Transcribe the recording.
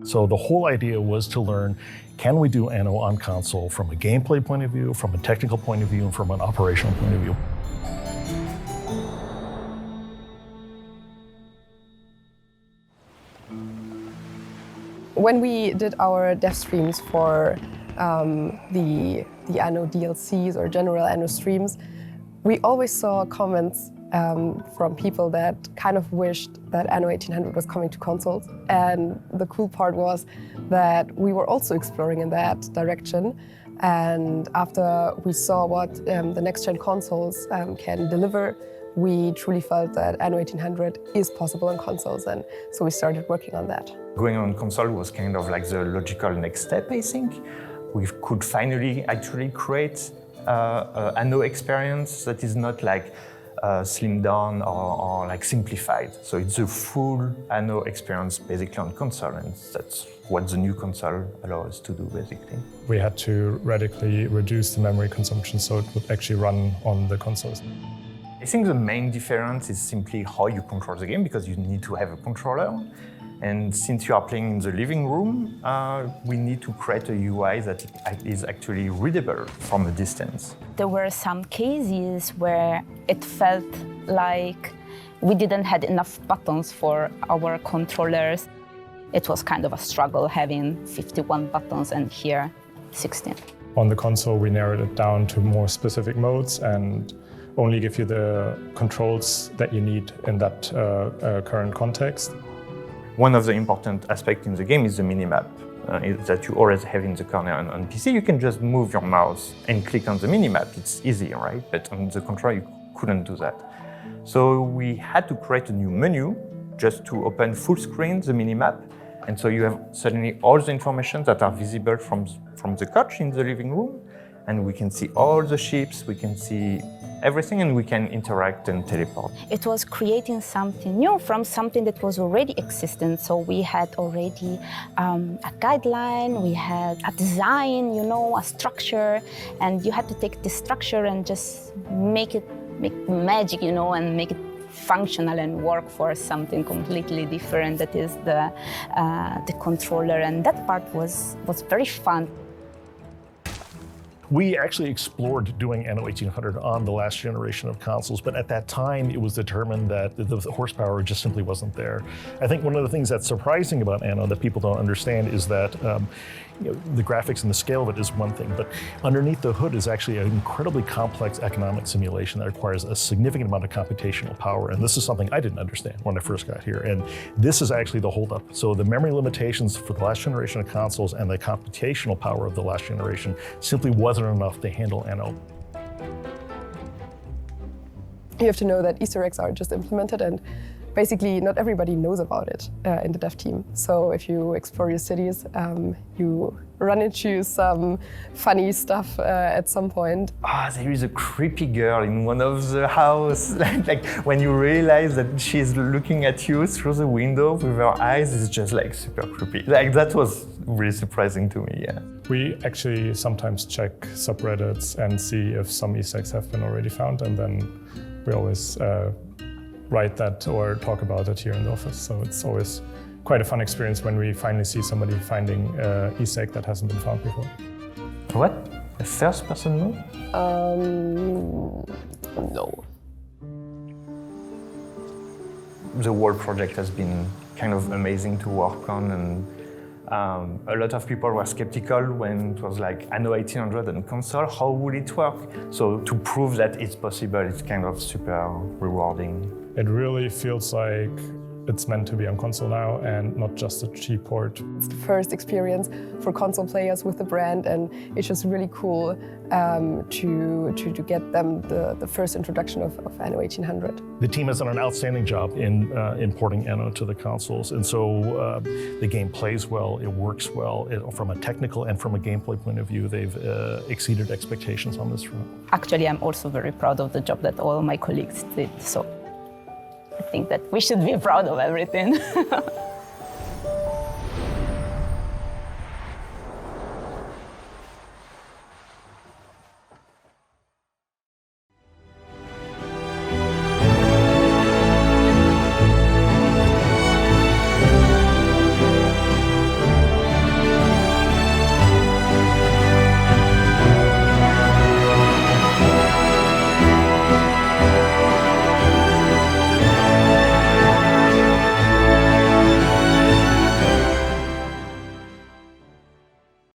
So the whole idea was to learn, can we do Anno on console from a gameplay point of view, from a technical point of view, and from an operational point of view. When we did our dev streams for the Anno DLCs or general Anno streams, we always saw comments from people that kind of wished that Anno 1800 was coming to consoles. And the cool part was that we were also exploring in that direction. And after we saw what the next-gen consoles can deliver, we truly felt that Anno 1800 is possible on consoles, and so we started working on that. Going on console was kind of like the logical next step, I think. We could finally actually create an Anno experience that is not like slimmed down or like simplified. So it's a full Anno experience basically on console, and that's what the new console allows us to do basically. We had to radically reduce the memory consumption so it would actually run on the consoles. I think the main difference is simply how you control the game, because you need to have a controller. And since you are playing in the living room, we need to create a UI that is actually readable from a distance. There were some cases where it felt like we didn't have enough buttons for our controllers. It was kind of a struggle having 51 buttons and here 16. On the console, we narrowed it down to more specific modes and only give you the controls that you need in that current context. One of the important aspects in the game is the minimap that you always have in the corner. On PC, you can just move your mouse and click on the minimap. It's easy, right? But on the controller, you couldn't do that. So we had to create a new menu just to open full screen the minimap. And so you have suddenly all the information that are visible from the couch in the living room. And we can see all the ships, we can see everything, and we can interact and teleport. It was creating something new from something that was already existent. So we had already a guideline, we had a design, a structure, and you had to take this structure and just make magic, and make it functional and work for something completely different. That is the controller, and that part was very fun. We actually explored doing Anno 1800 on the last generation of consoles, but at that time it was determined that the horsepower just simply wasn't there. I think one of the things that's surprising about Anno that people don't understand is that the graphics and the scale of it is one thing, but underneath the hood is actually an incredibly complex economic simulation that requires a significant amount of computational power, and this is something I didn't understand when I first got here, and this is actually the holdup. So the memory limitations for the last generation of consoles and the computational power of the last generation simply wasn't enough to handle Anno. You have to know that Easter eggs are just implemented, and basically not everybody knows about it in the dev team. So if you explore your cities, you run into some funny stuff at some point. There is a creepy girl in one of the houses. like when you realize that she's looking at you through the window with her eyes, it's just like super creepy. Like that was really surprising to me, yeah. We actually sometimes check subreddits and see if some Easter eggs have been already found, and then we always write that or talk about it here in the office. So it's always quite a fun experience when we finally see somebody finding an Easter egg that hasn't been found before. What? A first-person mode? No. The whole project has been kind of amazing to work on, and a lot of people were skeptical when it was like Anno 1800 on console, how would it work? So to prove that it's possible, it's kind of super rewarding. It really feels like it's meant to be on console now and not just a cheap port. It's the first experience for console players with the brand, and it's just really cool to get them the first introduction of Anno 1800. The team has done an outstanding job in importing Anno to the consoles, and so the game plays well, it works well. From a technical and from a gameplay point of view, they've exceeded expectations on this front. Actually, I'm also very proud of the job that all my colleagues did. So I think that we should be proud of everything.